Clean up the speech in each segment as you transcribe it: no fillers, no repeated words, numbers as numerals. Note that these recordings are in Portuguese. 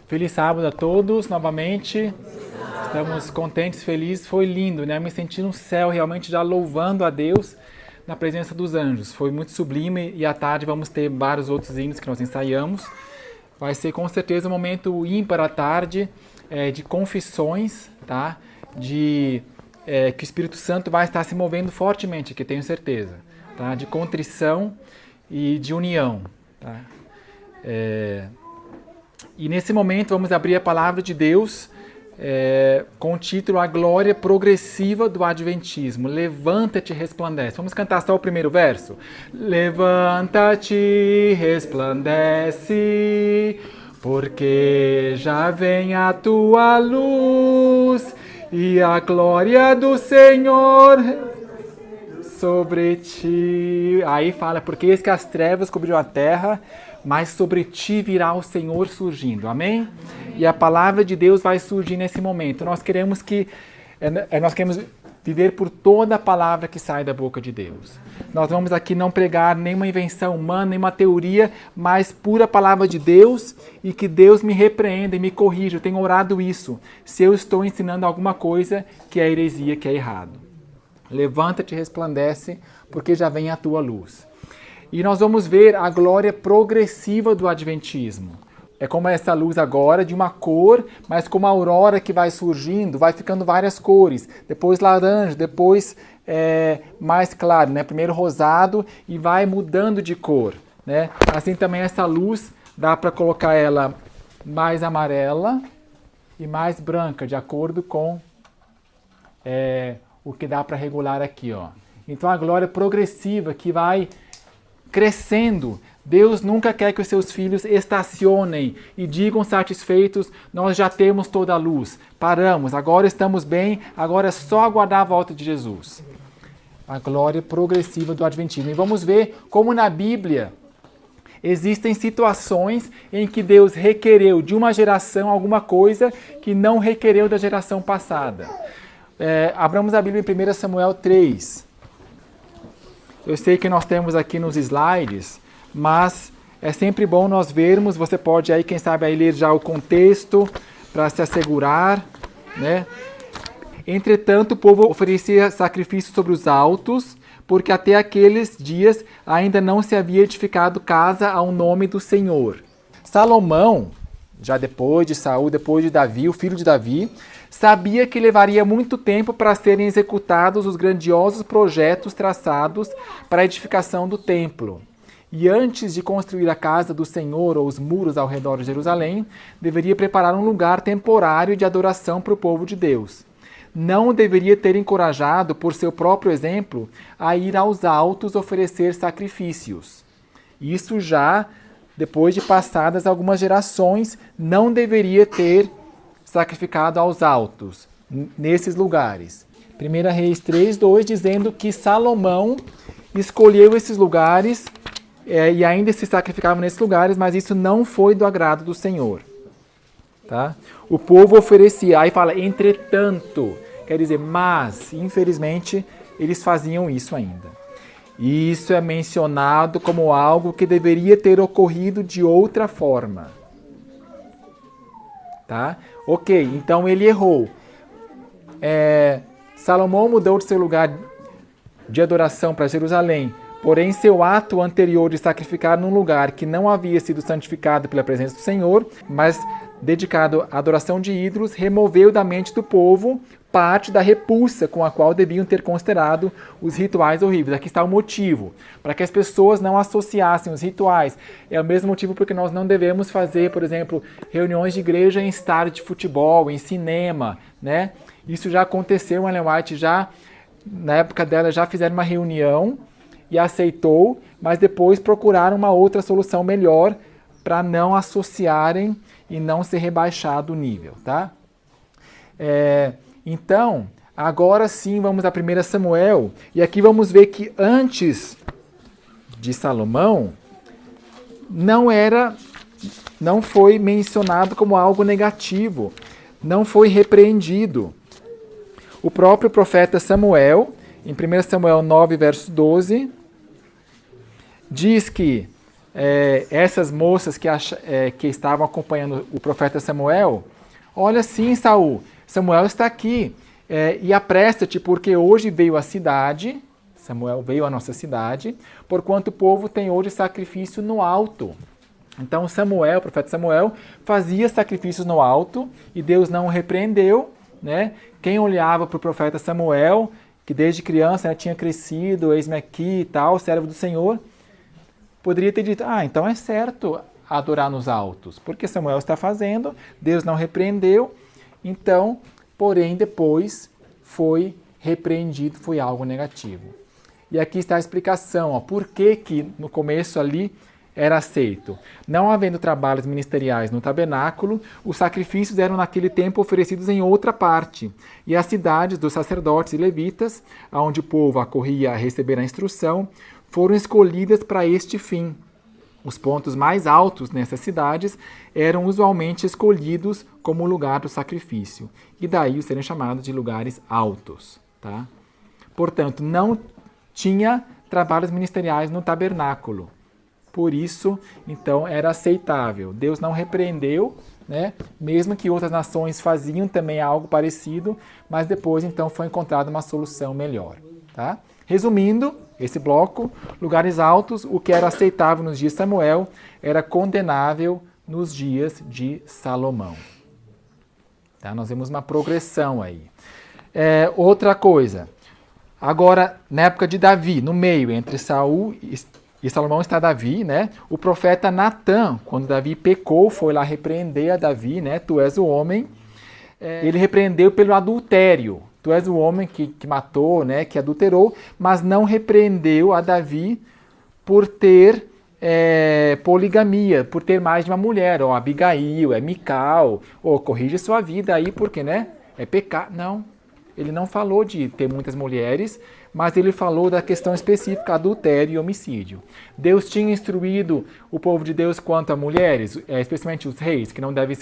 Feliz sábado a todos, novamente. Estamos contentes, felizes. Foi lindo, né? Me senti no céu, realmente já louvando a Deus na presença dos anjos. Foi muito sublime e à tarde vamos ter vários outros hinos que nós ensaiamos. Vai ser com certeza um momento ímpar à tarde, de confissões, tá? Que o Espírito Santo vai estar se movendo fortemente, que tenho certeza, tá? De contrição e de união, tá? E nesse momento vamos abrir a palavra de Deus com o título A Glória Progressiva do Adventismo. Levanta-te e resplandece. Vamos cantar só o primeiro verso? Levanta-te, resplandece, porque já vem a tua luz e a glória do Senhor sobre ti. Aí fala, porque eis que as trevas cobriram a terra, mas sobre ti virá o Senhor surgindo. Amém? E a palavra de Deus vai surgir nesse momento. Nós queremos viver por toda a palavra que sai da boca de Deus. Nós vamos aqui não pregar nenhuma invenção humana, nenhuma teoria, mas pura palavra de Deus, e que Deus me repreenda e me corrija. Eu tenho orado isso, se eu estou ensinando alguma coisa que é heresia, que é errado. Levanta-te e resplandece, porque já vem a tua luz. E nós vamos ver a glória progressiva do Adventismo. É como essa luz agora, de uma cor, mas como a aurora que vai surgindo, vai ficando várias cores. Depois laranja, depois mais claro, né? Primeiro rosado e vai mudando de cor, né? Assim também essa luz, dá para colocar ela mais amarela e mais branca, de acordo com o que dá para regular aqui, ó. Então a glória progressiva que vai crescendo. Deus nunca quer que os seus filhos estacionem e digam satisfeitos, nós já temos toda a luz, paramos, agora estamos bem, agora é só aguardar a volta de Jesus. A glória progressiva do Adventismo. E vamos ver como na Bíblia existem situações em que Deus requereu de uma geração alguma coisa que não requereu da geração passada. Abramos a Bíblia em 1 Samuel 3. Eu sei que nós temos aqui nos slides, mas é sempre bom nós vermos. Você pode aí, quem sabe, aí ler já o contexto para se assegurar, né? Entretanto, o povo oferecia sacrifício sobre os altos, porque até aqueles dias ainda não se havia edificado casa ao nome do Senhor. Salomão, já depois de Saul, depois de Davi, o filho de Davi, sabia que levaria muito tempo para serem executados os grandiosos projetos traçados para a edificação do templo. E antes de construir a casa do Senhor ou os muros ao redor de Jerusalém, deveria preparar um lugar temporário de adoração para o povo de Deus. Não deveria ter encorajado, por seu próprio exemplo, a ir aos altos oferecer sacrifícios. Isso já, depois de passadas algumas gerações, não deveria ter sacrificado aos altos, nesses lugares. 1 Reis 3:2, dizendo que Salomão escolheu esses lugares e ainda se sacrificavam nesses lugares, mas isso não foi do agrado do Senhor. Tá? O povo oferecia, aí fala, entretanto, quer dizer, mas, infelizmente, eles faziam isso ainda. E isso é mencionado como algo que deveria ter ocorrido de outra forma. Tá? Ok, então ele errou. Salomão mudou de seu lugar de adoração para Jerusalém, porém seu ato anterior de sacrificar num lugar que não havia sido santificado pela presença do Senhor, mas dedicado à adoração de ídolos, removeu da mente do povo parte da repulsa com a qual deviam ter considerado os rituais horríveis. Aqui está o motivo, para que as pessoas não associassem os rituais. É o mesmo motivo porque nós não devemos fazer, por exemplo, reuniões de igreja em estádio de futebol, em cinema, né? Isso já aconteceu, a Ellen White na época dela, já fizeram uma reunião e aceitou, mas depois procuraram uma outra solução melhor para não associarem e não ser rebaixado o nível, tá? Então, agora sim vamos a 1 Samuel, e aqui vamos ver que antes de Salomão, não foi mencionado como algo negativo, não foi repreendido. O próprio profeta Samuel, em 1 Samuel 9, verso 12, diz que essas moças que estavam acompanhando o profeta Samuel, olha sim, Saul, Samuel está aqui, e apresta-te, porque hoje veio a cidade, Samuel veio à nossa cidade, porquanto o povo tem hoje sacrifício no alto. Então Samuel, o profeta Samuel, fazia sacrifícios no alto, e Deus não o repreendeu, né? Quem olhava para o profeta Samuel, que desde criança, né, tinha crescido, eis-me aqui e tal, servo do Senhor, poderia ter dito, então é certo adorar nos altos, porque Samuel está fazendo, Deus não repreendeu, então, porém, depois foi repreendido, foi algo negativo. E aqui está a explicação, por que no começo ali era aceito. Não havendo trabalhos ministeriais no tabernáculo, os sacrifícios eram naquele tempo oferecidos em outra parte, e as cidades dos sacerdotes e levitas, onde o povo acorria a receber a instrução, foram escolhidas para este fim. Os pontos mais altos nessas cidades eram usualmente escolhidos como lugar do sacrifício, e daí os serem chamados de lugares altos. Tá? Portanto, não tinha trabalhos ministeriais no tabernáculo. Por isso, então, era aceitável. Deus não repreendeu, né? Mesmo que outras nações faziam também algo parecido, mas depois, então, foi encontrada uma solução melhor. Tá? Resumindo, esse bloco, lugares altos, o que era aceitável nos dias de Samuel, era condenável nos dias de Salomão. Tá? Nós vemos uma progressão aí. Outra coisa, agora, na época de Davi, no meio, entre Saul e Salomão está Davi, né? O profeta Natã, quando Davi pecou, foi lá repreender a Davi, né? Tu és o homem. Ele repreendeu pelo adultério. Tu és o homem que matou, né? Que adulterou, mas não repreendeu a Davi por ter poligamia, por ter mais de uma mulher. Abigail, Mical, corrige sua vida aí, porque, né? É pecado. Não. Ele não falou de ter muitas mulheres, mas ele falou da questão específica, adultério e homicídio. Deus tinha instruído o povo de Deus quanto a mulheres, especialmente os reis, que não devem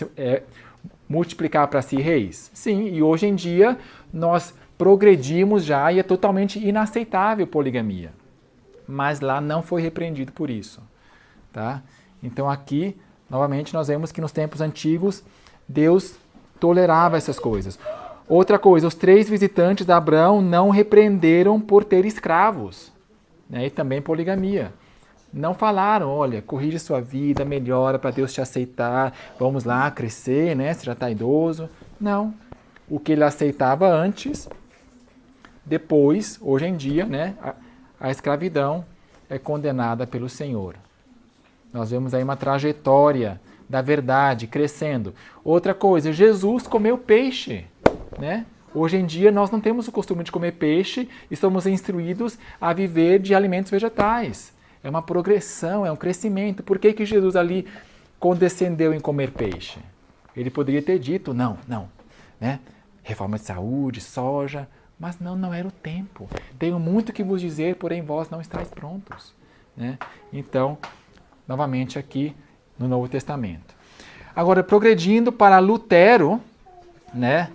multiplicar para si reis? Sim, e hoje em dia nós progredimos já e é totalmente inaceitável poligamia. Mas lá não foi repreendido por isso. Tá? Então aqui, novamente, nós vemos que nos tempos antigos Deus tolerava essas coisas. Outra coisa, os 3 visitantes de Abraão não repreenderam por ter escravos, né? E também poligamia. Não falaram, olha, corrige sua vida, melhora para Deus te aceitar, vamos lá crescer, né? Você já está idoso. Não. O que ele aceitava antes, depois, hoje em dia, né? A escravidão é condenada pelo Senhor. Nós vemos aí uma trajetória da verdade crescendo. Outra coisa, Jesus comeu peixe. Né? Hoje em dia nós não temos o costume de comer peixe e somos instruídos a viver de alimentos vegetais. É uma progressão, é um crescimento. Por que Jesus ali condescendeu em comer peixe? Ele poderia ter dito, não, né? Reforma de saúde, soja, mas não era o tempo. Tenho muito que vos dizer, porém vós não estáis prontos. Né? Então, novamente aqui no Novo Testamento. Agora, progredindo para Lutero, né?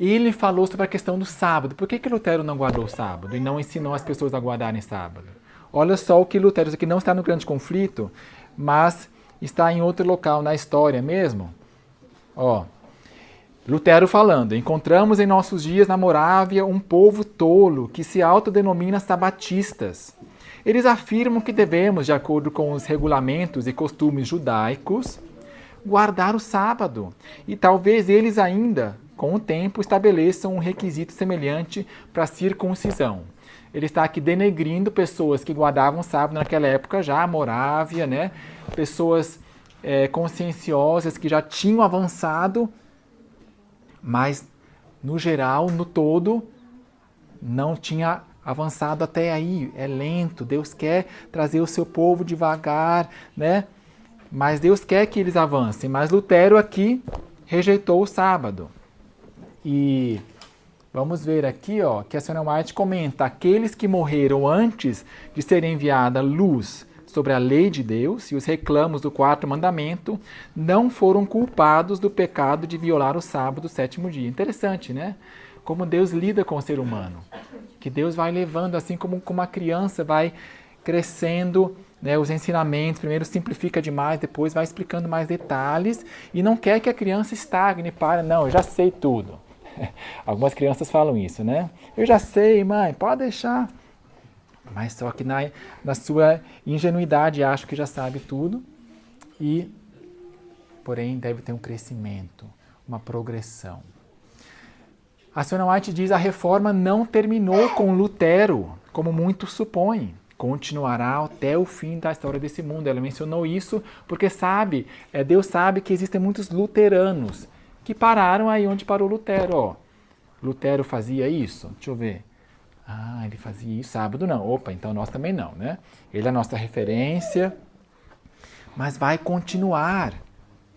Ele falou sobre a questão do sábado. Por que Lutero não guardou o sábado e não ensinou as pessoas a guardarem sábado? Olha só o que Lutero, isso aqui não está no Grande Conflito, mas está em outro local na história mesmo. Lutero falando, encontramos em nossos dias na Morávia um povo tolo que se autodenomina sabatistas. Eles afirmam que devemos, de acordo com os regulamentos e costumes judaicos, guardar o sábado. E talvez eles ainda, com o tempo, estabeleçam um requisito semelhante para a circuncisão. Ele está aqui denegrindo pessoas que guardavam o sábado naquela época já, a Morávia, né? Pessoas conscienciosas que já tinham avançado, mas no geral, no todo, não tinha avançado até aí. É lento, Deus quer trazer o seu povo devagar, né? Mas Deus quer que eles avancem. Mas Lutero aqui rejeitou o sábado. E vamos ver aqui, que a Ellen White comenta: aqueles que morreram antes de ser enviada luz sobre a lei de Deus e os reclamos do 4º mandamento não foram culpados do pecado de violar o sábado, o 7º dia. Interessante, né? Como Deus lida com o ser humano. Que Deus vai levando, assim como uma criança vai crescendo, né, os ensinamentos, primeiro simplifica demais, depois vai explicando mais detalhes e não quer que a criança estagne, para, não, eu já sei tudo. Algumas crianças falam isso, né? Eu já sei, mãe, pode deixar. Mas só que na sua ingenuidade acha que já sabe tudo e, porém, deve ter um crescimento, uma progressão. A Siona White diz que a reforma não terminou com Lutero, como muitos supõem. Continuará até o fim da história desse mundo. Ela mencionou isso porque Deus sabe que existem muitos luteranos que pararam aí onde parou Lutero. Ó, Lutero fazia isso? Deixa eu ver. Ah, ele fazia isso. Sábado não. Opa, então nós também não, né? Ele é a nossa referência. Mas vai continuar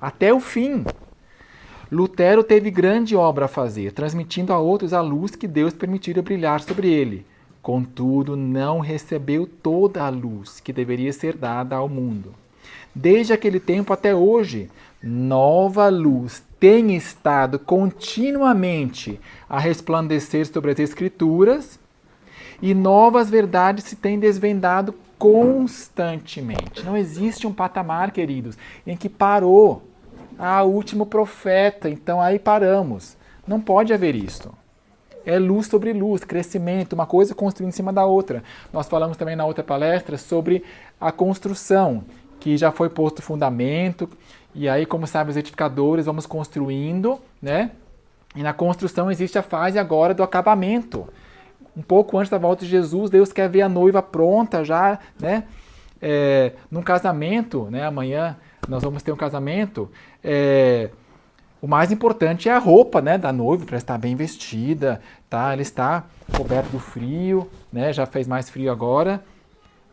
até o fim. Lutero teve grande obra a fazer, transmitindo a outros a luz que Deus permitira brilhar sobre ele. Contudo, não recebeu toda a luz que deveria ser dada ao mundo. Desde aquele tempo até hoje, nova luz tem estado continuamente a resplandecer sobre as Escrituras e novas verdades se têm desvendado constantemente. Não existe um patamar, queridos, em que parou. O último profeta, então aí paramos. Não pode haver isso. É luz sobre luz, crescimento, uma coisa construindo em cima da outra. Nós falamos também na outra palestra sobre a construção, que já foi posto o fundamento, e aí, como sabem os edificadores, vamos construindo, né? E na construção existe a fase agora do acabamento. Um pouco antes da volta de Jesus, Deus quer ver a noiva pronta já, né? Num casamento, né? Amanhã nós vamos ter um casamento. O mais importante é a roupa, né, da noiva, para estar bem vestida, tá? Ela está coberta do frio, né? Já fez mais frio agora.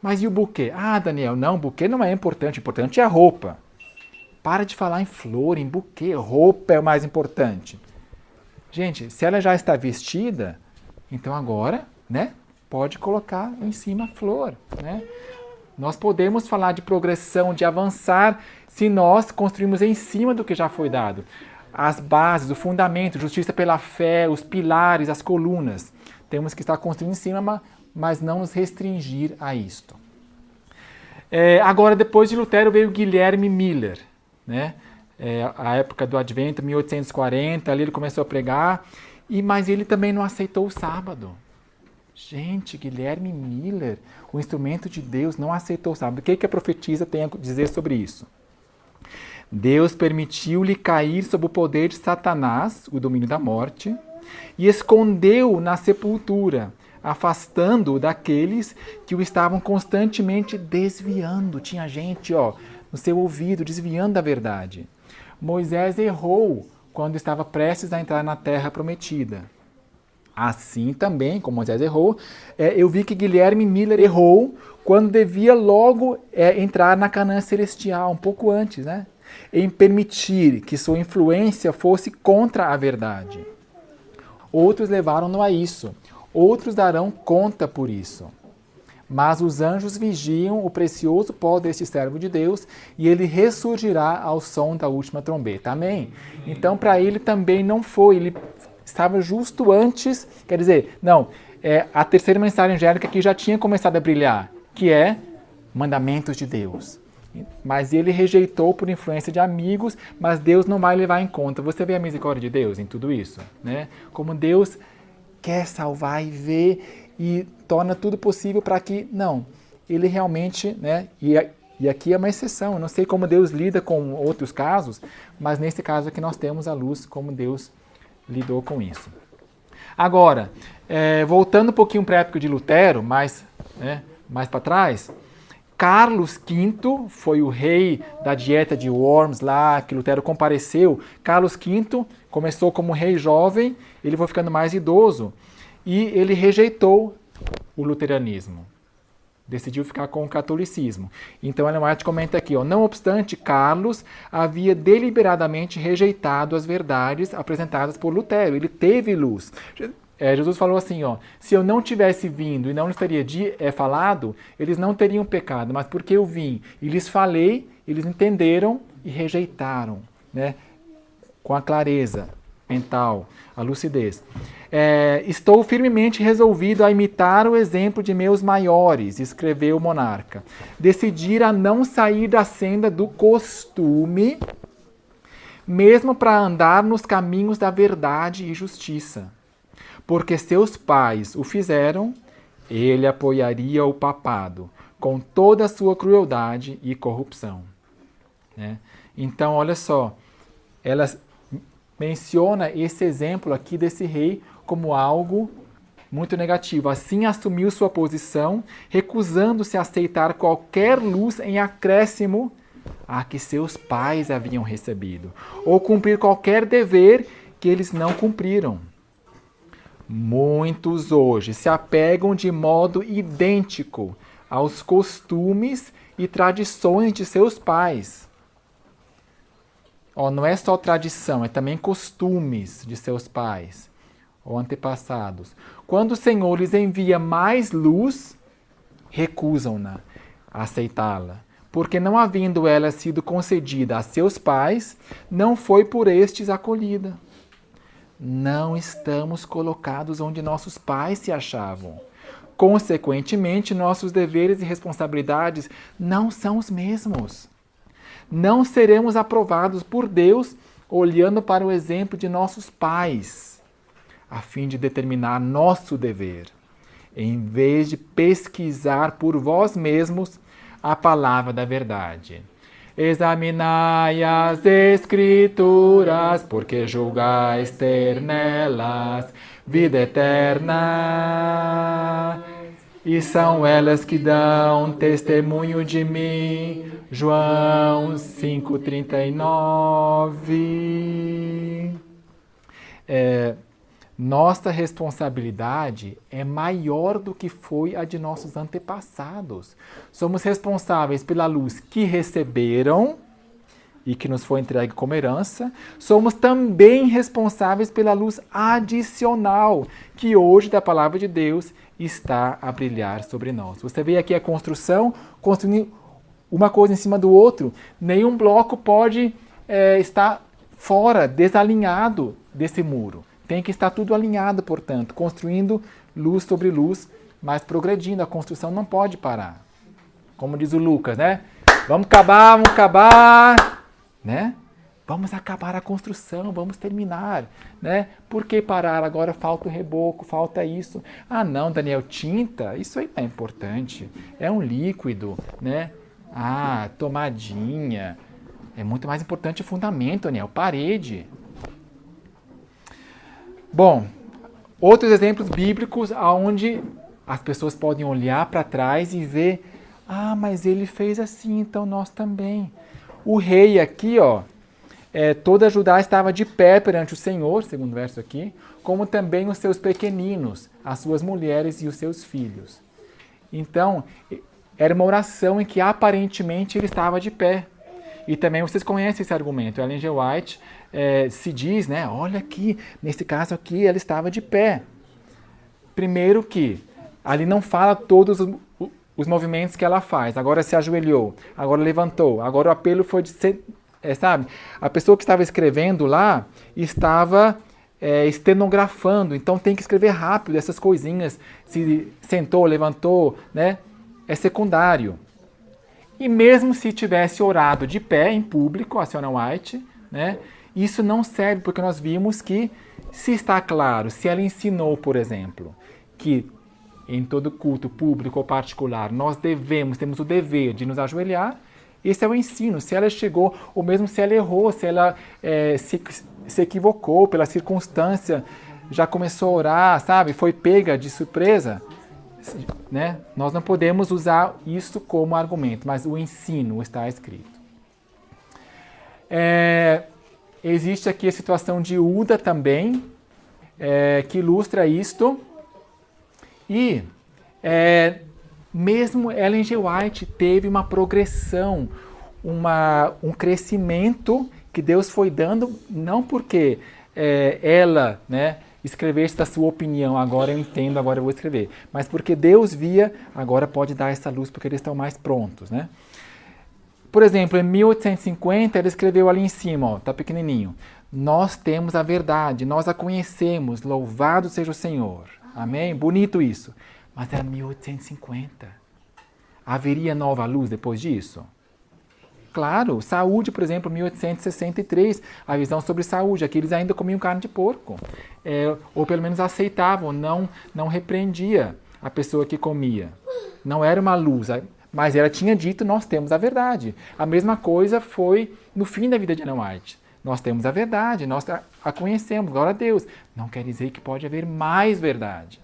Mas e o buquê? Daniel, não, buquê não é importante. O importante é a roupa. Para de falar em flor, em buquê. Roupa é o mais importante. Gente, se ela já está vestida, então agora, né, pode colocar em cima a flor, né? Nós podemos falar de progressão, de avançar, se nós construímos em cima do que já foi dado. As bases, o fundamento, justiça pela fé, os pilares, as colunas. Temos que estar construindo em cima, mas não nos restringir a isto. Agora, depois de Lutero, veio Guilherme Miller, né? A época do Advento, 1840, ali ele começou a pregar, mas ele também não aceitou o sábado. Gente, Guilherme Miller, o instrumento de Deus, não aceitou o sábado. O que a profetisa tem a dizer sobre isso? Deus permitiu-lhe cair sob o poder de Satanás, o domínio da morte, e escondeu na sepultura, afastando-o daqueles que o estavam constantemente desviando. Tinha gente, no seu ouvido, desviando da verdade. Moisés errou quando estava prestes a entrar na terra prometida. Assim também, como Moisés errou, eu vi que Guilherme Miller errou quando devia logo entrar na Canaã celestial, um pouco antes, né? Em permitir que sua influência fosse contra a verdade. Outros levaram-no a isso, outros darão conta por isso. Mas os anjos vigiam o precioso pó deste servo de Deus e ele ressurgirá ao som da última trombeta. Amém? Então, para ele também não foi, ele estava justo antes, quer dizer, a terceira mensagem angélica que já tinha começado a brilhar, que é mandamentos de Deus. Mas ele rejeitou por influência de amigos, mas Deus não vai levar em conta. Você vê a misericórdia de Deus em tudo isso, né? Como Deus quer salvar e ver e torna tudo possível para que, ele realmente, né? E aqui é uma exceção, eu não sei como Deus lida com outros casos, mas nesse caso aqui nós temos a luz, como Deus lidou com isso. Agora, voltando um pouquinho para a época de Lutero, mais para trás, Carlos V foi o rei da dieta de Worms lá, que Lutero compareceu. Carlos V começou como rei jovem, ele foi ficando mais idoso e ele rejeitou o luteranismo. Decidiu ficar com o catolicismo. Então, Ellen White comenta aqui, não obstante, Carlos havia deliberadamente rejeitado as verdades apresentadas por Lutero. Ele teve luz. Jesus falou assim, se eu não tivesse vindo e não lhes teria falado, eles não teriam pecado, mas porque eu vim e lhes falei, eles entenderam e rejeitaram, né, com a clareza. mental, a lucidez. Estou firmemente resolvido a imitar o exemplo de meus maiores, escreveu o monarca. Decidir a não sair da senda do costume, mesmo para andar nos caminhos da verdade e justiça. Porque seus pais o fizeram, ele apoiaria o papado, com toda a sua crueldade e corrupção. Né? Então, olha só, ela menciona esse exemplo aqui desse rei como algo muito negativo. Assim assumiu sua posição, recusando-se a aceitar qualquer luz em acréscimo a que seus pais haviam recebido, ou cumprir qualquer dever que eles não cumpriram. Muitos hoje se apegam de modo idêntico aos costumes e tradições de seus pais. Não é só tradição, é também costumes de seus pais ou antepassados. Quando o Senhor lhes envia mais luz, recusam-na a aceitá-la, porque não havendo ela sido concedida a seus pais, não foi por estes acolhida. Não estamos colocados onde nossos pais se achavam. Consequentemente, nossos deveres e responsabilidades não são os mesmos. Não seremos aprovados por Deus olhando para o exemplo de nossos pais, a fim de determinar nosso dever, em vez de pesquisar por vós mesmos a palavra da verdade. Examinai as Escrituras, porque julgais ter nelas vida eterna. E são elas que dão testemunho de mim. João 5,39. Nossa responsabilidade é maior do que foi a de nossos antepassados. Somos responsáveis pela luz que receberam e que nos foi entregue como herança. Somos também responsáveis pela luz adicional que hoje, da palavra de Deus, está a brilhar sobre nós. Você vê aqui a construção, construindo uma coisa em cima do outro. Nenhum bloco pode estar fora, desalinhado desse muro. Tem que estar tudo alinhado, portanto, construindo luz sobre luz, mas progredindo. A construção não pode parar. Como diz o Lucas, né? Vamos acabar, né? Vamos acabar a construção, vamos terminar, né? Por que parar? Agora falta o reboco, falta isso. Ah, não, Daniel, tinta, isso aí não é importante. É um líquido, né? Ah, tomadinha. É muito mais importante o fundamento, Daniel, parede. Bom, outros exemplos bíblicos onde as pessoas podem olhar para trás e ver, mas ele fez assim, então nós também. O rei aqui, toda Judá estava de pé perante o Senhor, segundo o verso aqui, como também os seus pequeninos, as suas mulheres e os seus filhos. Então, era uma oração em que aparentemente ele estava de pé. E também vocês conhecem esse argumento. Ellen G. White se diz, né? Olha aqui, nesse caso aqui, ela estava de pé. Primeiro que ali não fala todos os movimentos que ela faz. Agora se ajoelhou, agora levantou, agora o apelo foi de ser, sabe? A pessoa que estava escrevendo lá estava estenografando, então tem que escrever rápido essas coisinhas. Se sentou, levantou, né? É secundário. E mesmo se tivesse orado de pé, em público, a senhora White, né, isso não serve, porque nós vimos que, se está claro, se ela ensinou, por exemplo, que em todo culto, público ou particular, nós temos o dever de nos ajoelhar, esse é o ensino. Se ela chegou, ou mesmo se ela errou, se ela se equivocou pela circunstância, já começou a orar, sabe, foi pega de surpresa, né? Nós não podemos usar isso como argumento, mas o ensino está escrito. Existe aqui a situação de Uda também, que ilustra isto. E mesmo Ellen G. White teve uma progressão, um crescimento que Deus foi dando, não porque ela, né, escrevesse da sua opinião, agora eu entendo, agora eu vou escrever. Mas porque Deus via, agora pode dar essa luz, porque eles estão mais prontos, né? Por exemplo, em 1850, ele escreveu ali em cima, tá pequenininho. Nós temos a verdade, nós a conhecemos, louvado seja o Senhor. Amém? Bonito isso. Mas era 1850. Haveria nova luz depois disso? Claro, saúde, por exemplo, 1863, a visão sobre saúde, aqui eles ainda comiam carne de porco, ou pelo menos aceitavam, não repreendia a pessoa que comia. Não era uma luz, mas ela tinha dito, nós temos a verdade. A mesma coisa foi no fim da vida de Ellen White. Nós temos a verdade, nós a conhecemos, glória a Deus. Não quer dizer que pode haver mais verdade.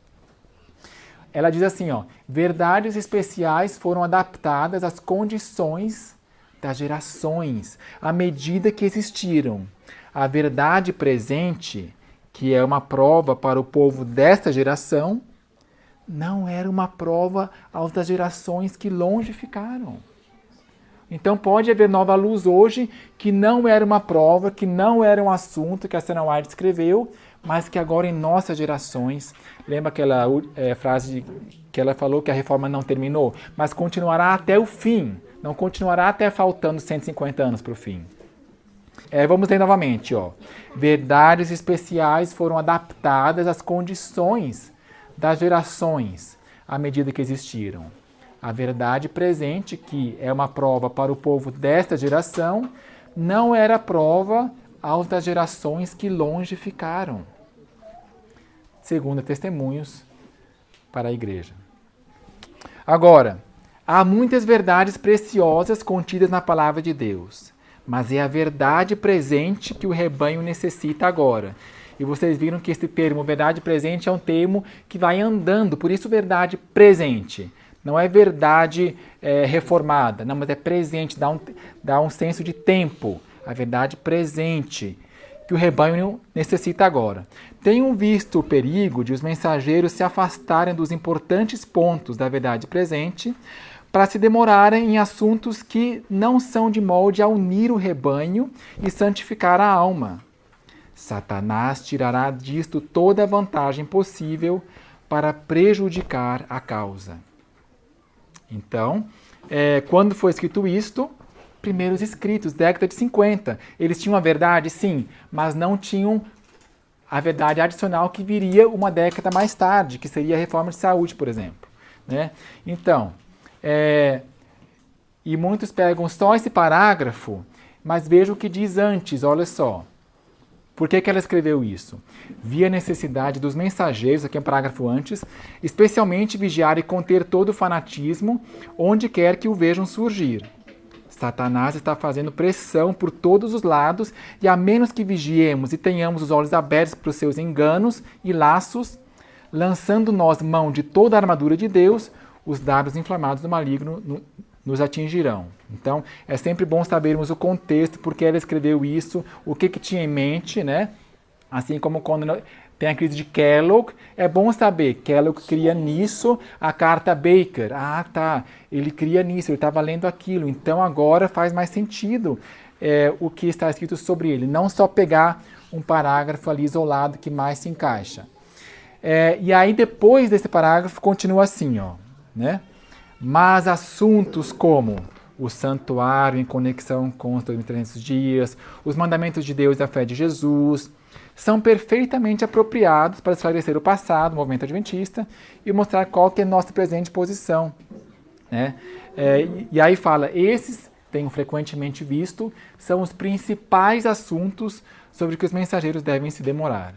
Ela diz assim, verdades especiais foram adaptadas às condições das gerações, à medida que existiram. A verdade presente, que é uma prova para o povo desta geração, não era uma prova aos das gerações que longe ficaram. Então pode haver nova luz hoje que não era uma prova, que não era um assunto que a Ellen White escreveu, mas que agora em nossas gerações, lembra aquela frase que ela falou que a reforma não terminou, mas continuará até o fim, não continuará até faltando 150 anos para o fim. Vamos ler novamente. Verdades especiais foram adaptadas às condições das gerações à medida que existiram. A verdade presente, que é uma prova para o povo desta geração, não era prova aos das gerações que longe ficaram. Segundo Testemunhos para a Igreja. Agora, há muitas verdades preciosas contidas na palavra de Deus, mas é a verdade presente que o rebanho necessita agora. E vocês viram que esse termo, verdade presente, é um termo que vai andando, por isso verdade presente. Não é verdade reformada, não, mas é presente, dá um senso de tempo. A verdade presente que o rebanho necessita agora. Tenho visto o perigo de os mensageiros se afastarem dos importantes pontos da verdade presente para se demorarem em assuntos que não são de molde a unir o rebanho e santificar a alma. Satanás tirará disto toda a vantagem possível para prejudicar a causa. Então, quando foi escrito isto, primeiros escritos, década de 50, eles tinham a verdade, sim, mas não tinham a verdade adicional que viria uma década mais tarde, que seria a reforma de saúde, por exemplo. Né? Então, e muitos pegam só esse parágrafo, mas vejam o que diz antes, olha só. Por que ela escreveu isso? Via a necessidade dos mensageiros, aqui é um parágrafo antes, especialmente vigiar e conter todo o fanatismo, onde quer que o vejam surgir. Satanás está fazendo pressão por todos os lados e a menos que vigiemos e tenhamos os olhos abertos para os seus enganos e laços, lançando nós mão de toda a armadura de Deus, os dardos inflamados do maligno nos atingirão. Então, é sempre bom sabermos o contexto, porque ela escreveu isso, o que tinha em mente, né? Assim como quando tem a crise de Kellogg, é bom saber, Kellogg cria nisso a carta Baker. Ah, tá, ele cria nisso, ele estava lendo aquilo, então agora faz mais sentido o que está escrito sobre ele. Não só pegar um parágrafo ali isolado que mais se encaixa. E aí depois desse parágrafo continua assim, né? Mas assuntos como o santuário em conexão com os 2.300 dias, os mandamentos de Deus e a fé de Jesus, são perfeitamente apropriados para esclarecer o passado, o movimento adventista, e mostrar qual que é a nossa presente posição. Né? E aí fala, esses, tenho frequentemente visto, são os principais assuntos sobre que os mensageiros devem se demorar.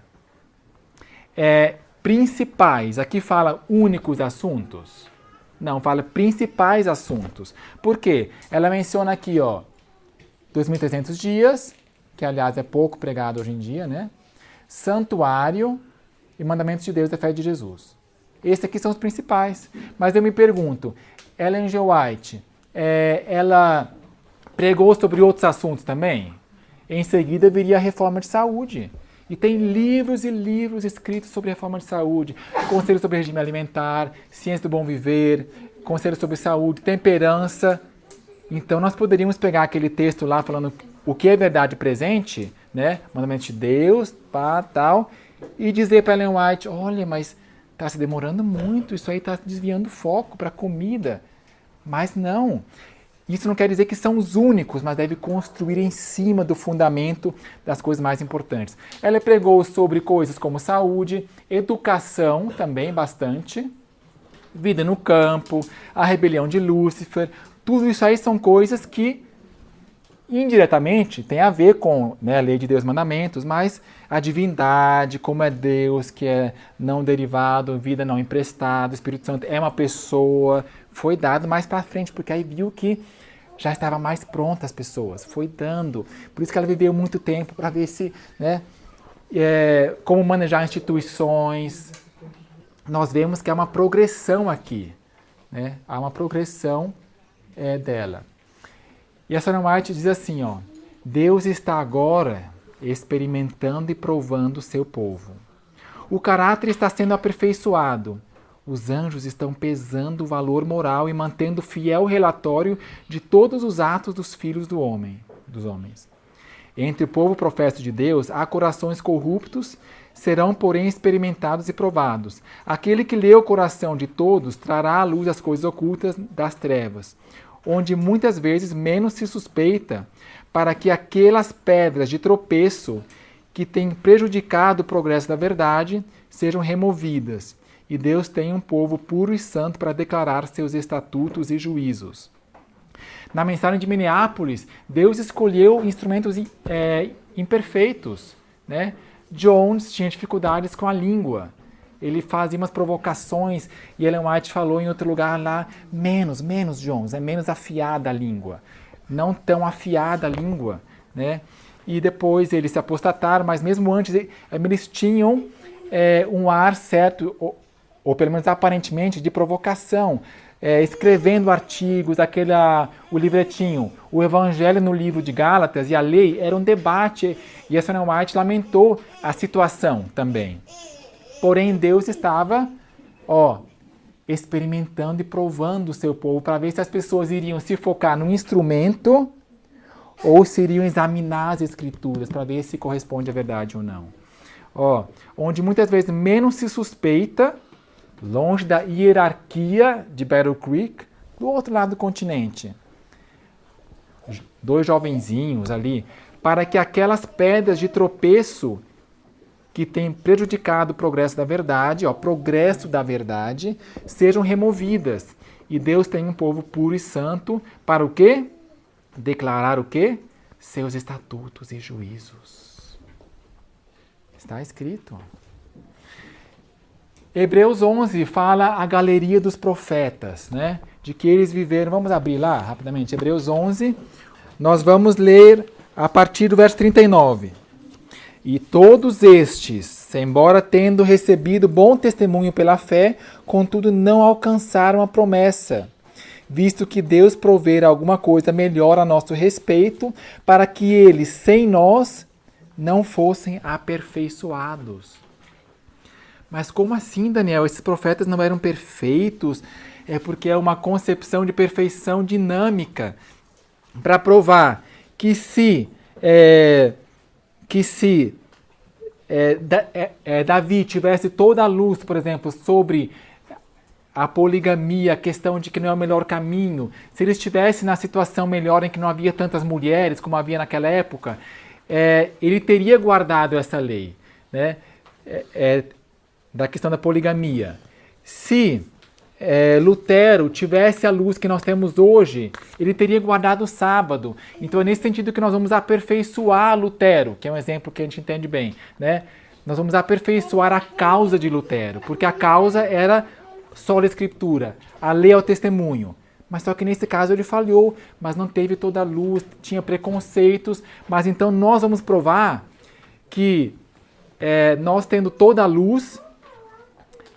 Principais, aqui fala únicos assuntos? Não, fala principais assuntos. Por quê? Ela menciona aqui, 2.300 dias, que aliás é pouco pregado hoje em dia, né? Santuário e mandamentos de Deus e a fé de Jesus. Esses aqui são os principais. Mas eu me pergunto, Ellen G. White, ela pregou sobre outros assuntos também? Em seguida viria a reforma de saúde. E tem livros e livros escritos sobre reforma de saúde, conselho sobre regime alimentar, ciência do bom viver, conselho sobre saúde, temperança. Então nós poderíamos pegar aquele texto lá falando o que é verdade presente, né? Mandamento de Deus, tal, e dizer para Ellen White, olha, mas está se demorando muito, isso aí está desviando o foco para a comida. Mas não. Isso não quer dizer que são os únicos, mas deve construir em cima do fundamento das coisas mais importantes. Ela pregou sobre coisas como saúde, educação também bastante, vida no campo, a rebelião de Lúcifer. Tudo isso aí são coisas que indiretamente tem a ver com, né, a lei de Deus, mandamentos, mas a divindade, como é Deus, que é não derivado, vida não emprestada, o Espírito Santo é uma pessoa, foi dado mais para frente, porque aí viu que já estava mais pronta as pessoas, foi dando. Por isso que ela viveu muito tempo para ver se, né, como manejar instituições. Nós vemos que há uma progressão aqui, né? Há uma progressão dela. E a Ellen White diz assim, ó, Deus está agora experimentando e provando o seu povo. O caráter está sendo aperfeiçoado. Os anjos estão pesando o valor moral e mantendo fiel relatório de todos os atos dos filhos dos homens. Entre o povo professo de Deus, há corações corruptos, serão, porém, experimentados e provados. Aquele que lê o coração de todos trará à luz as coisas ocultas das trevas, onde muitas vezes menos se suspeita, para que aquelas pedras de tropeço que têm prejudicado o progresso da verdade sejam removidas, e Deus tem um povo puro e santo para declarar seus estatutos e juízos. Na mensagem de Minneapolis, Deus escolheu instrumentos imperfeitos, né? Jones tinha dificuldades com a língua. Ele fazia umas provocações e Ellen White falou em outro lugar lá, menos Jones, é menos afiada a língua. Não tão afiada a língua, né? E depois eles se apostataram, mas mesmo antes eles tinham um ar certo, ou pelo menos aparentemente, de provocação. Escrevendo artigos, o livretinho, o Evangelho no livro de Gálatas e a lei era um debate, e a Ellen White lamentou a situação também. Porém, Deus estava experimentando e provando o seu povo para ver se as pessoas iriam se focar no instrumento ou se iriam examinar as Escrituras para ver se corresponde à verdade ou não. Onde muitas vezes menos se suspeita, longe da hierarquia de Battle Creek, do outro lado do continente. 2 jovenzinhos ali, para que aquelas pedras de tropeço que têm prejudicado o progresso da verdade, sejam removidas. E Deus tem um povo puro e santo para o quê? Declarar o quê? Seus estatutos e juízos. Está escrito. Hebreus 11 fala a galeria dos profetas, né? De que eles viveram. Vamos abrir lá rapidamente. Hebreus 11. Nós vamos ler a partir do verso 39. E todos estes, embora tendo recebido bom testemunho pela fé, contudo não alcançaram a promessa, visto que Deus provera alguma coisa melhor a nosso respeito, para que eles, sem nós, não fossem aperfeiçoados. Mas como assim, Daniel? Esses profetas não eram perfeitos? É porque é uma concepção de perfeição dinâmica para provar que se Davi tivesse toda a luz, por exemplo, sobre a poligamia, a questão de que não é o melhor caminho, se ele estivesse na situação melhor em que não havia tantas mulheres como havia naquela época, ele teria guardado essa lei, né? Da questão da poligamia. Se Lutero tivesse a luz que nós temos hoje, ele teria guardado o sábado. Então é nesse sentido que nós vamos aperfeiçoar Lutero, que é um exemplo que a gente entende bem, né? Nós vamos aperfeiçoar a causa de Lutero, porque a causa era só a Escritura, a lei é o testemunho. Mas só que nesse caso ele falhou, mas não teve toda a luz, tinha preconceitos. Mas então nós vamos provar que nós tendo toda a luz,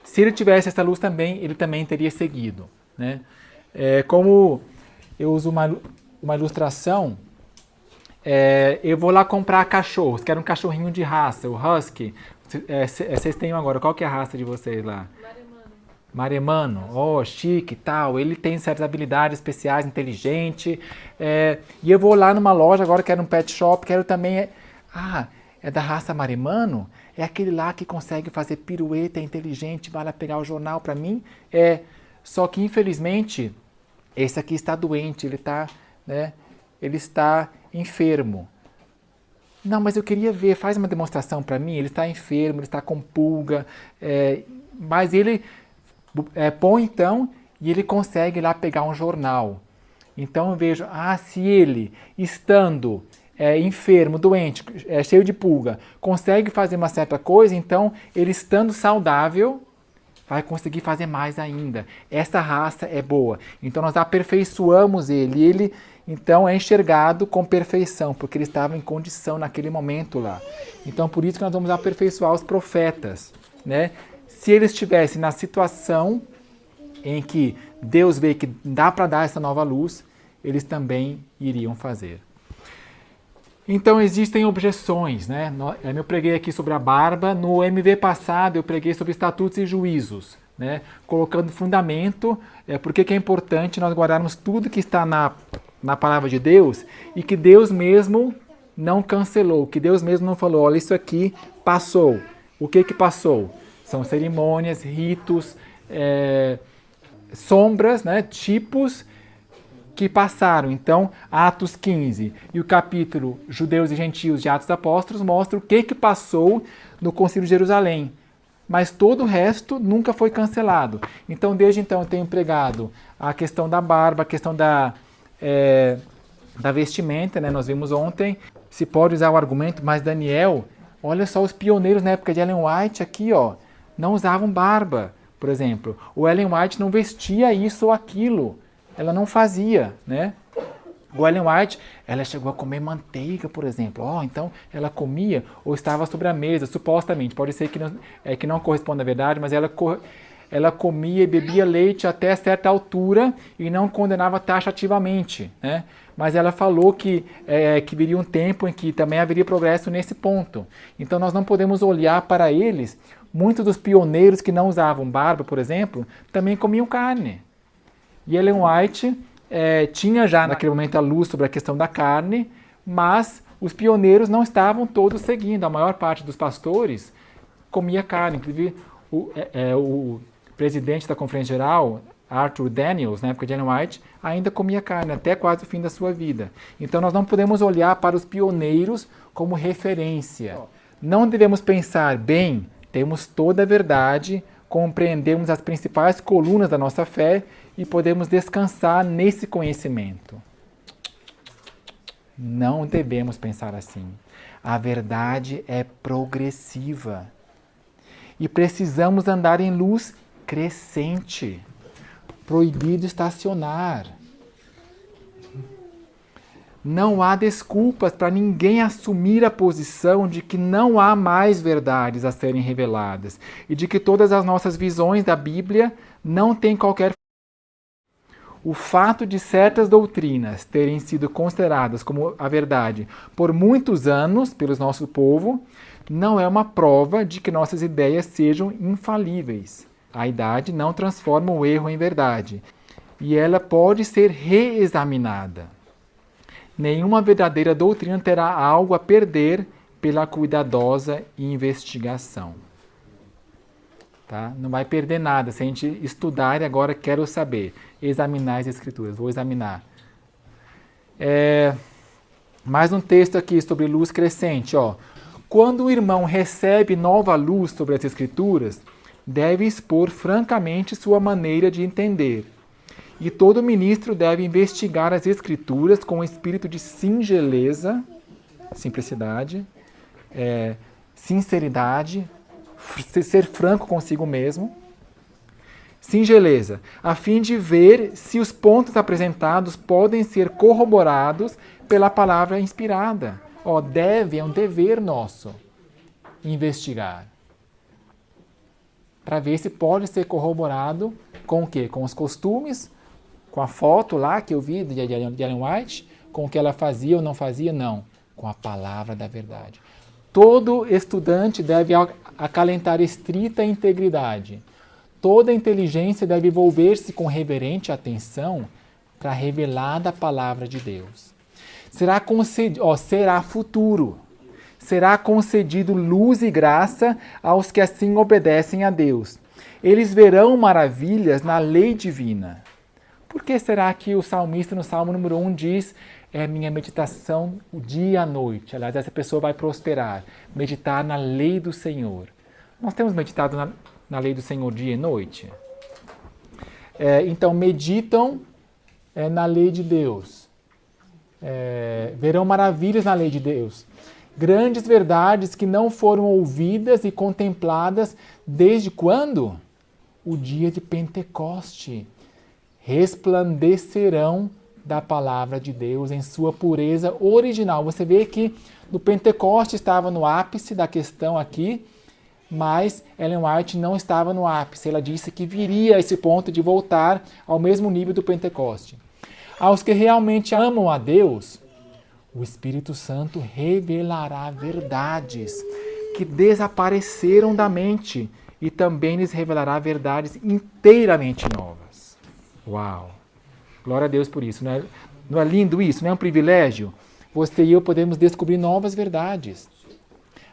se ele tivesse essa luz também, ele também teria seguido, né? Como eu uso uma ilustração, eu vou lá comprar cachorros, quero um cachorrinho de raça, o Husky. Vocês têm agora, qual que é a raça de vocês lá? Maremano, chique e tal, ele tem certas habilidades especiais, inteligente, e eu vou lá numa loja agora, quero um pet shop, quero também, é da raça Maremano? É aquele lá que consegue fazer pirueta, é inteligente, vai lá pegar o jornal para mim? Só que infelizmente, esse aqui está doente, ele está enfermo. Não, mas eu queria ver, faz uma demonstração para mim, ele está enfermo, ele está com pulga, mas ele põe então e ele consegue lá pegar um jornal. Então eu vejo, se ele, estando enfermo, doente, cheio de pulga, consegue fazer uma certa coisa, então ele estando saudável, vai conseguir fazer mais ainda. Essa raça é boa. Então nós aperfeiçoamos ele. E ele, então, é enxergado com perfeição, porque ele estava em condição naquele momento lá. Então, por isso que nós vamos aperfeiçoar os profetas, né? Se eles estivessem na situação em que Deus vê que dá para dar essa nova luz, eles também iriam fazer. Então existem objeções, né? Eu preguei aqui sobre a barba, no MV passado eu preguei sobre estatutos e juízos, né? Colocando fundamento, porque que é importante nós guardarmos tudo que está na palavra de Deus e que Deus mesmo não cancelou, que Deus mesmo não falou, olha, isso aqui passou. O que passou? São cerimônias, ritos, sombras, né? Tipos que passaram. Então, Atos 15 e o capítulo Judeus e Gentios de Atos dos Apóstolos mostra o que passou no Concílio de Jerusalém. Mas todo o resto nunca foi cancelado. Então, desde então, eu tenho pregado a questão da barba, a questão da vestimenta, né? Nós vimos ontem. Se pode usar o argumento, mas Daniel, olha só os pioneiros na época de Ellen White aqui, não usavam barba, por exemplo. O Ellen White não vestia isso ou aquilo. Ela não fazia, né? O Ellen White, ela chegou a comer manteiga, por exemplo. Então ela comia ou estava sobre a mesa, supostamente. Pode ser que não corresponda à verdade, mas ela comia e bebia leite até certa altura e não condenava taxativamente, né? Mas ela falou que viria um tempo em que também haveria progresso nesse ponto. Então nós não podemos olhar para eles. Muitos dos pioneiros que não usavam barba, por exemplo, também comiam carne. E Ellen White tinha já naquele momento a luz sobre a questão da carne, mas os pioneiros não estavam todos seguindo. A maior parte dos pastores comia carne. Inclusive o presidente da Conferência Geral, Arthur Daniels, na época de Ellen White, ainda comia carne até quase o fim da sua vida. Então nós não podemos olhar para os pioneiros como referência. Não devemos pensar, bem, temos toda a verdade, compreendemos as principais colunas da nossa fé e podemos descansar nesse conhecimento. Não devemos pensar assim. A verdade é progressiva. E precisamos andar em luz crescente. Proibido estacionar. Não há desculpas para ninguém assumir a posição de que não há mais verdades a serem reveladas e de que todas as nossas visões da Bíblia não têm qualquer. O fato de certas doutrinas terem sido consideradas como a verdade por muitos anos pelo nosso povo não é uma prova de que nossas ideias sejam infalíveis. A idade não transforma o erro em verdade e ela pode ser reexaminada. Nenhuma verdadeira doutrina terá algo a perder pela cuidadosa investigação. Tá? Não vai perder nada se a gente estudar e agora quero saber. Examinar as Escrituras. Vou examinar. Mais um texto aqui sobre luz crescente. Quando o irmão recebe nova luz sobre as Escrituras, deve expor francamente sua maneira de entender. E todo ministro deve investigar as Escrituras com um espírito de singeleza, simplicidade, sinceridade, ser franco consigo mesmo, singeleza, a fim de ver se os pontos apresentados podem ser corroborados pela palavra inspirada. É um dever nosso investigar. Para ver se pode ser corroborado com o quê? Com os costumes, com a foto lá que eu vi de Ellen White, com o que ela fazia ou não fazia, não. Com a palavra da verdade. Todo estudante deve acalentar estrita integridade. Toda inteligência deve envolver-se com reverente atenção para a revelada palavra de Deus. Será futuro. Será concedido luz e graça aos que assim obedecem a Deus. Eles verão maravilhas na lei divina. Por que será que o salmista no Salmo número 1 diz é minha meditação o dia e a noite? Aliás, essa pessoa vai prosperar, meditar na lei do Senhor. Nós temos meditado na lei do Senhor dia e noite? Então, meditam na lei de Deus. Verão maravilhas na lei de Deus. Grandes verdades que não foram ouvidas e contempladas desde quando? O dia de Pentecoste. Resplandecerão da palavra de Deus em sua pureza original. Você vê que no Pentecoste estava no ápice da questão aqui, mas Ellen White não estava no ápice. Ela disse que viria a esse ponto de voltar ao mesmo nível do Pentecoste. Aos que realmente amam a Deus, o Espírito Santo revelará verdades que desapareceram da mente e também lhes revelará verdades inteiramente novas. Uau! Glória a Deus por isso. Não é lindo isso? Não é um privilégio? Você e eu podemos descobrir novas verdades.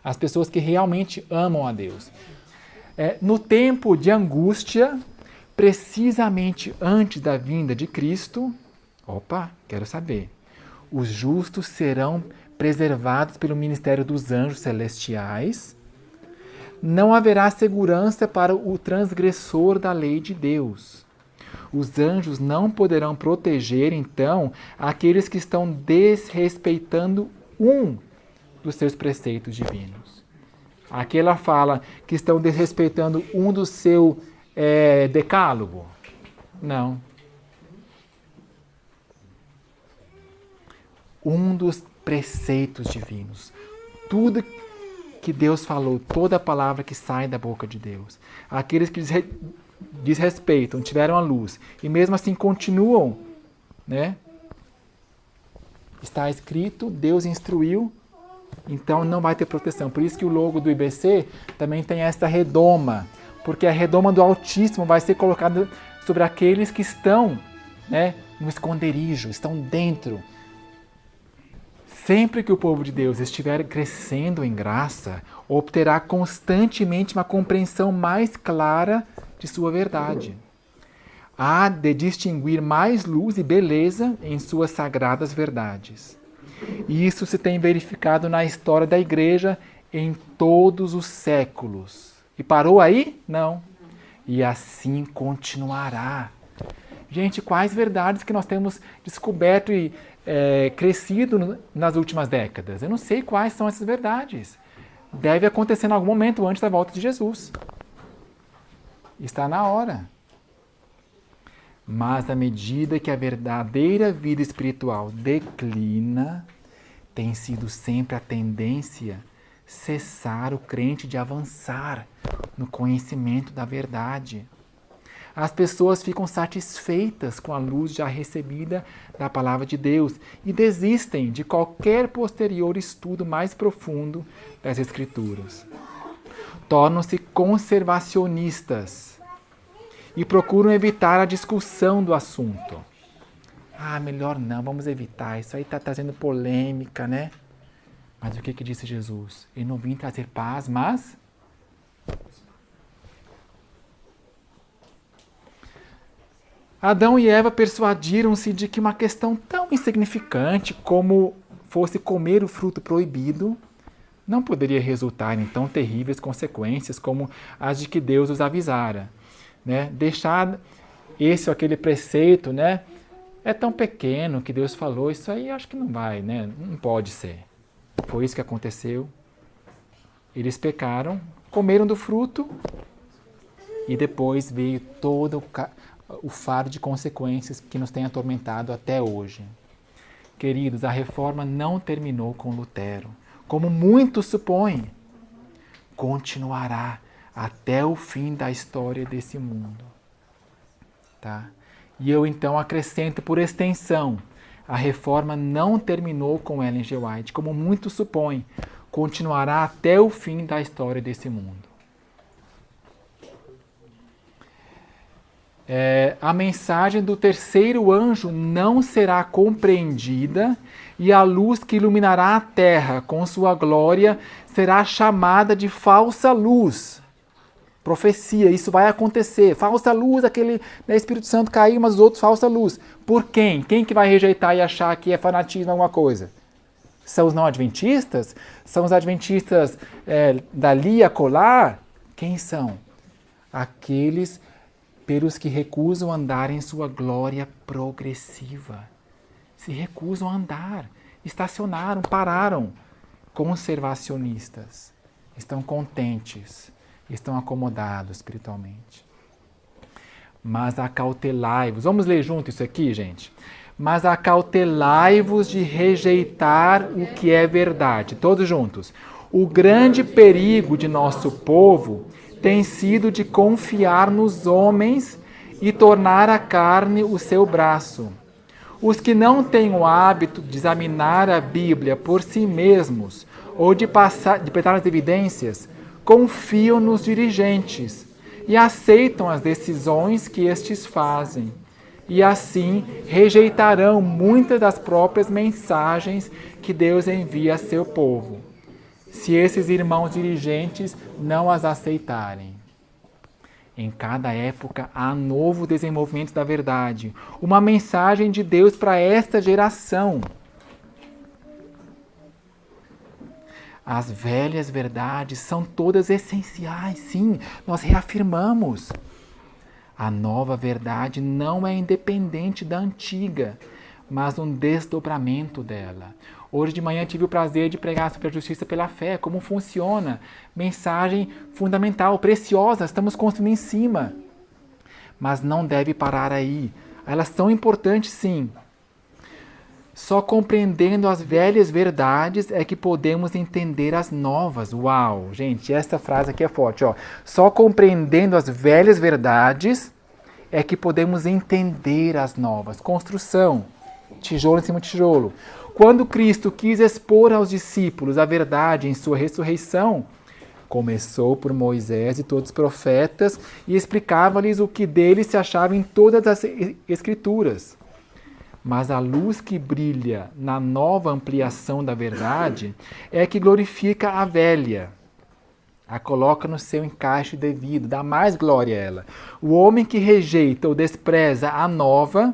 As pessoas que realmente amam a Deus. No tempo de angústia, precisamente antes da vinda de Cristo, quero saber, os justos serão preservados pelo ministério dos anjos celestiais. Não haverá segurança para o transgressor da lei de Deus. Os anjos não poderão proteger, então, aqueles que estão desrespeitando um dos seus preceitos divinos. Aqui ela fala que estão desrespeitando um do seu decálogo. Não. Um dos preceitos divinos. Tudo que Deus falou, toda a palavra que sai da boca de Deus. Aqueles que desrespeitam, tiveram a luz, e mesmo assim continuam, né? Está escrito, Deus instruiu, então não vai ter proteção. Por isso que o logo do IBC também tem esta redoma, porque a redoma do Altíssimo vai ser colocada sobre aqueles que estão, né, no esconderijo, estão dentro. Sempre que o povo de Deus estiver crescendo em graça, obterá constantemente uma compreensão mais clara de sua verdade. Há de distinguir mais luz e beleza em suas sagradas verdades. E isso se tem verificado na história da igreja em todos os séculos. E parou aí? Não. E assim continuará. Gente, quais verdades que nós temos descoberto e crescido nas últimas décadas? Eu não sei quais são essas verdades. Deve acontecer em algum momento antes da volta de Jesus. Está na hora. Mas à medida que a verdadeira vida espiritual declina, tem sido sempre a tendência cessar o crente de avançar no conhecimento da verdade. As pessoas ficam satisfeitas com a luz já recebida da palavra de Deus e desistem de qualquer posterior estudo mais profundo das Escrituras. Tornam-se conservacionistas e procuram evitar a discussão do assunto. Melhor não, vamos evitar, isso aí está trazendo polêmica, né? Mas o que disse Jesus? Eu não vim trazer paz, mas... Adão e Eva persuadiram-se de que uma questão tão insignificante como fosse comer o fruto proibido não poderia resultar em tão terríveis consequências como as de que Deus os avisara. Né? Deixar esse ou aquele preceito, né? É tão pequeno que Deus falou, isso aí acho que não vai, né? Não pode ser. Foi isso que aconteceu. Eles pecaram, comeram do fruto e depois veio todo o fardo de consequências que nos tem atormentado até hoje. Queridos, a reforma não terminou com Lutero, como muitos supõem. Continuará até o fim da história desse mundo. Tá? E eu então acrescento por extensão, a reforma não terminou com Ellen G. White, como muitos supõem, continuará até o fim da história desse mundo. A mensagem do terceiro anjo não será compreendida e a luz que iluminará a terra com sua glória será chamada de falsa luz. Profecia, isso vai acontecer. Falsa luz, aquele Espírito Santo caiu, mas os outros falsa luz. Por quem? Quem que vai rejeitar e achar que é fanatismo alguma coisa? São os não adventistas? São os adventistas dali a colar? Quem são? Aqueles pelos que recusam andar em sua glória progressiva. Se recusam a andar. Estacionaram, pararam. Conservacionistas. Estão contentes. Estão acomodados espiritualmente. Mas acautelai-vos. Vamos ler junto isso aqui, gente? Mas acautelai-vos de rejeitar o que é verdade. Todos juntos. O grande perigo de nosso povo tem sido de confiar nos homens e tornar a carne o seu braço. Os que não têm o hábito de examinar a Bíblia por si mesmos ou de prestar as evidências, confiam nos dirigentes e aceitam as decisões que estes fazem. E assim rejeitarão muitas das próprias mensagens que Deus envia a seu povo, se esses irmãos dirigentes não as aceitarem. Em cada época há novo desenvolvimento da verdade, uma mensagem de Deus para esta geração. As velhas verdades são todas essenciais, sim, nós reafirmamos. A nova verdade não é independente da antiga, mas um desdobramento dela. Hoje de manhã tive o prazer de pregar sobre a justiça pela fé, como funciona. Mensagem fundamental, preciosa, estamos construindo em cima. Mas não deve parar aí. Elas são importantes, sim. Só compreendendo as velhas verdades é que podemos entender as novas. Uau, gente, essa frase aqui é forte. Ó. Só compreendendo as velhas verdades é que podemos entender as novas. Construção, tijolo em cima de tijolo. Quando Cristo quis expor aos discípulos a verdade em sua ressurreição, começou por Moisés e todos os profetas e explicava-lhes o que deles se achava em todas as Escrituras. Mas a luz que brilha na nova ampliação da verdade é que glorifica a velha, a coloca no seu encaixe devido, dá mais glória a ela. O homem que rejeita ou despreza a nova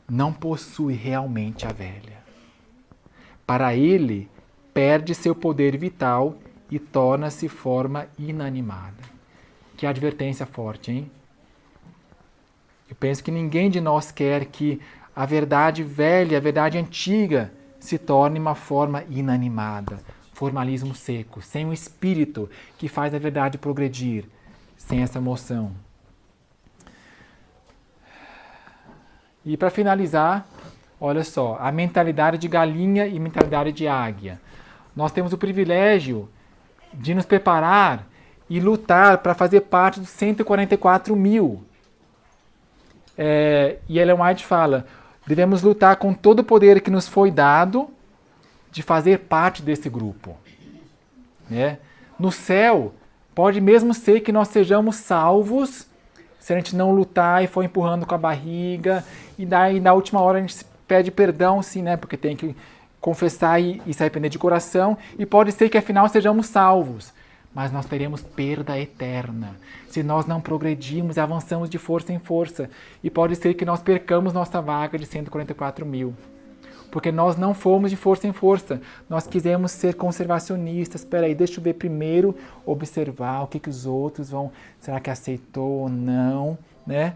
não possui realmente a velha. Para ele, perde seu poder vital e torna-se forma inanimada. Que advertência forte, hein? Eu penso que ninguém de nós quer que a verdade velha, a verdade antiga, se torne uma forma inanimada. Formalismo seco, sem um espírito que faz a verdade progredir, sem essa moção. E para finalizar, olha só, a mentalidade de galinha e mentalidade de águia. Nós temos o privilégio de nos preparar e lutar para fazer parte dos 144 mil. E Ellen White fala, devemos lutar com todo o poder que nos foi dado de fazer parte desse grupo. Né? No céu, pode mesmo ser que nós sejamos salvos se a gente não lutar e for empurrando com a barriga, e daí na última hora a gente pede perdão, sim, né? Porque tem que confessar e se arrepender de coração, e pode ser que afinal sejamos salvos, mas nós teremos perda eterna, se nós não progredirmos e avançamos de força em força, e pode ser que nós percamos nossa vaga de 144 mil, porque nós não fomos de força em força, nós quisemos ser conservacionistas. Espera aí, deixa eu ver primeiro, observar o que os outros vão, será que aceitou ou não, né?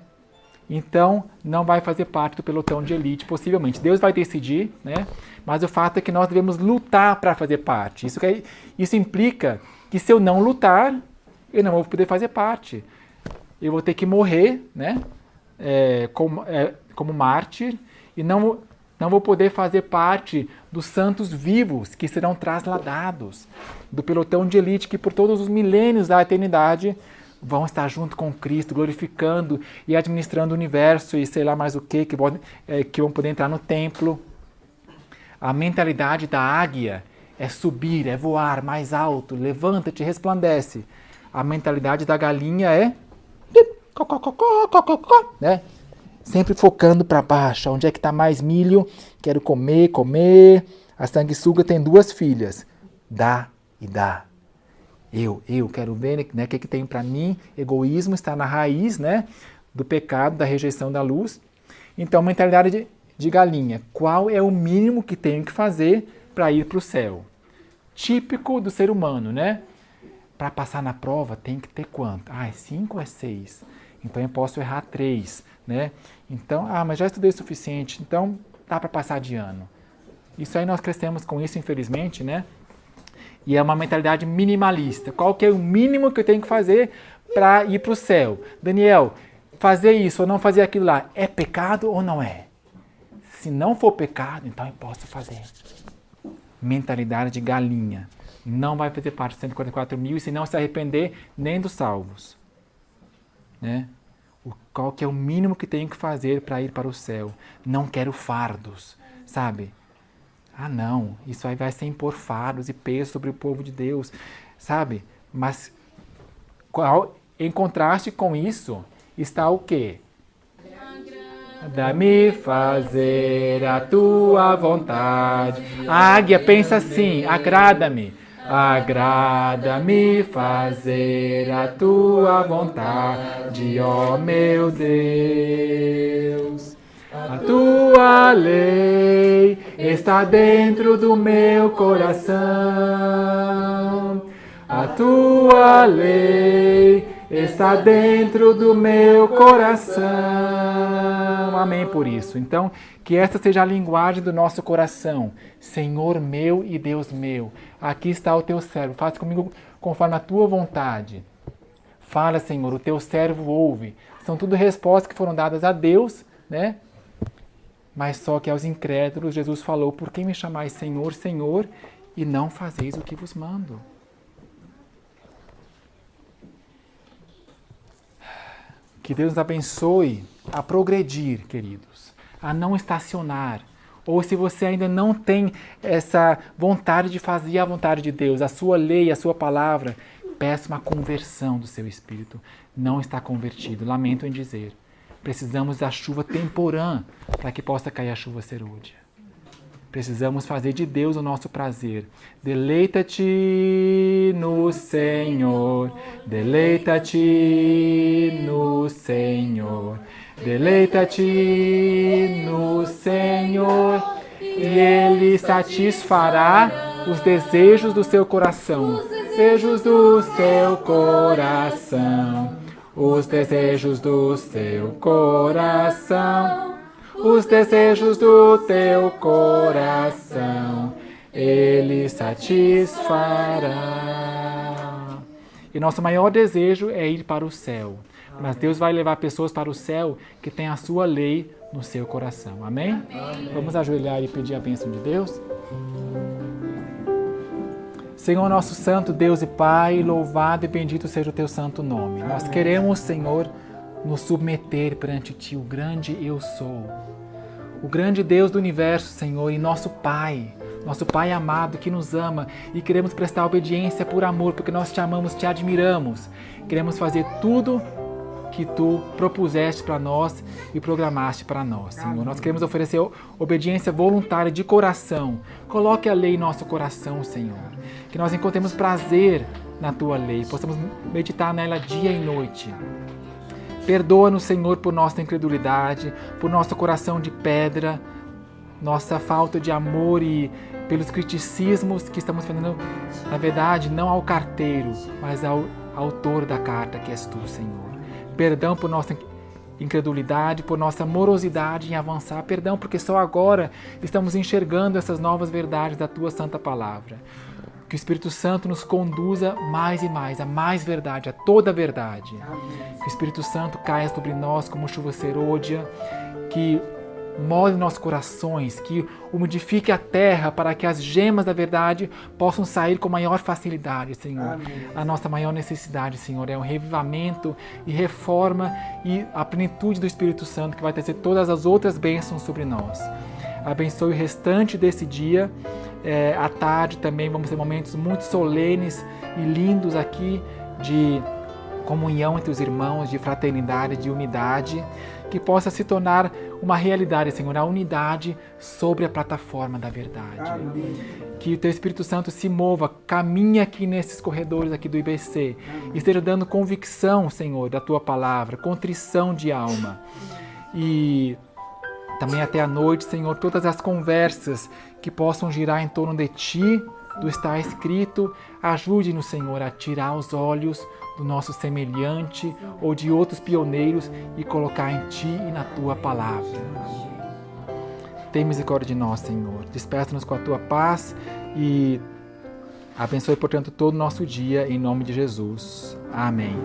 Então, não vai fazer parte do pelotão de elite, possivelmente. Deus vai decidir, né? Mas o fato é que nós devemos lutar para fazer parte. Isso implica que se eu não lutar, eu não vou poder fazer parte. Eu vou ter que morrer, né? Como mártir, e não vou poder fazer parte dos santos vivos que serão trasladados, do pelotão de elite que por todos os milênios da eternidade vão estar junto com Cristo, glorificando e administrando o universo e sei lá mais o que vão poder entrar no templo. A mentalidade da águia é subir, é voar mais alto, levanta-te, resplandece. A mentalidade da galinha é né? Sempre focando para baixo, onde é que está mais milho, quero comer, comer. A sanguessuga tem 2 filhas, dá e dá. Eu quero ver, né, o que tem para mim. Egoísmo está na raiz, né, do pecado, da rejeição da luz. Então, mentalidade de galinha. Qual é o mínimo que tenho que fazer para ir para o céu? Típico do ser humano, né? Para passar na prova tem que ter quanto? 5 ou 6? Então eu posso errar 3, né? Então, mas já estudei o suficiente, então dá para passar de ano. Isso aí nós crescemos com isso, infelizmente, né? E é uma mentalidade minimalista. Qual que é o mínimo que eu tenho que fazer para ir para o céu? Daniel, fazer isso ou não fazer aquilo lá, é pecado ou não é? Se não for pecado, então eu posso fazer. Mentalidade de galinha. Não vai fazer parte dos 144 mil e se não se arrepender nem dos salvos. Né? Qual que é o mínimo que tenho que fazer para ir para o céu? Não quero fardos, sabe? Não, isso aí vai ser impor fardos e peso sobre o povo de Deus, sabe? Mas em contraste com isso está o quê? Dá-me fazer a tua vontade. A águia pensa assim, agrada-me. Agrada-me fazer a tua vontade, ó meu Deus. A tua lei está dentro do meu coração. A tua lei está dentro do meu coração. Amém por isso. Então, que esta seja a linguagem do nosso coração. Senhor meu e Deus meu, aqui está o teu servo. Faça comigo conforme a tua vontade. Fala, Senhor, o teu servo ouve. São tudo respostas que foram dadas a Deus, né? Mas só que aos incrédulos Jesus falou: por que me chamais Senhor, Senhor, e não fazeis o que vos mando? Que Deus nos abençoe a progredir, queridos, a não estacionar. Ou se você ainda não tem essa vontade de fazer a vontade de Deus, a sua lei, a sua palavra, peça uma conversão do seu espírito. Não está convertido, lamento em dizer. Precisamos da chuva temporã para que possa cair a chuva serôdia. Precisamos fazer de Deus o nosso prazer. Deleita-te no Senhor, deleita-te no Senhor, deleita-te no Senhor, e Ele satisfará os desejos do seu coração. Desejos do seu coração, os desejos do seu coração. Os desejos do teu coração, Ele satisfará. E nosso maior desejo é ir para o céu. Mas Deus vai levar pessoas para o céu que têm a sua lei no seu coração. Amém? Amém. Vamos ajoelhar e pedir a bênção de Deus? Senhor, nosso santo Deus e Pai, louvado e bendito seja o teu santo nome. Amém. Nós queremos, Senhor, nos submeter perante Ti, o grande Eu Sou. O grande Deus do universo, Senhor, e nosso Pai amado que nos ama, e queremos prestar obediência por amor, porque nós Te amamos, Te admiramos. Queremos fazer tudo que Tu propuseste para nós e programaste para nós, Senhor. Nós queremos oferecer obediência voluntária de coração. Coloque a lei em nosso coração, Senhor. Que nós encontremos prazer na Tua lei, possamos meditar nela dia e noite. Perdoa-nos, Senhor, por nossa incredulidade, por nosso coração de pedra, nossa falta de amor e pelos criticismos que estamos fazendo, na verdade, não ao carteiro, mas ao autor da carta, que és Tu, Senhor. Perdão por nossa incredulidade, por nossa morosidade em avançar. Perdão porque só agora estamos enxergando essas novas verdades da Tua Santa Palavra. Que o Espírito Santo nos conduza mais e mais, a mais verdade, a toda a verdade. Amém. Que o Espírito Santo caia sobre nós como chuva serôdia, que molde nossos corações, que umidifique a terra para que as gemas da verdade possam sair com maior facilidade, Senhor. Amém. A nossa maior necessidade, Senhor, é um revivamento e reforma e a plenitude do Espírito Santo que vai trazer todas as outras bênçãos sobre nós. Abençoe o restante desse dia. À tarde também vamos ter momentos muito solenes e lindos aqui de comunhão entre os irmãos, de fraternidade, de unidade. que possa se tornar uma realidade, Senhor, a unidade sobre a plataforma da verdade. Amém. Que o Teu Espírito Santo se mova, caminhe aqui nesses corredores aqui do IBC, e esteja dando convicção, Senhor, da Tua palavra, contrição de alma. E também até a noite, Senhor, todas as conversas que possam girar em torno de Ti, do estar escrito, ajude-nos, Senhor, a tirar os olhos do nosso semelhante ou de outros pioneiros e colocar em Ti e na Tua palavra. Tem misericórdia de nós, Senhor. Despeça-nos com a Tua paz e abençoe, portanto, todo o nosso dia, em nome de Jesus. Amém.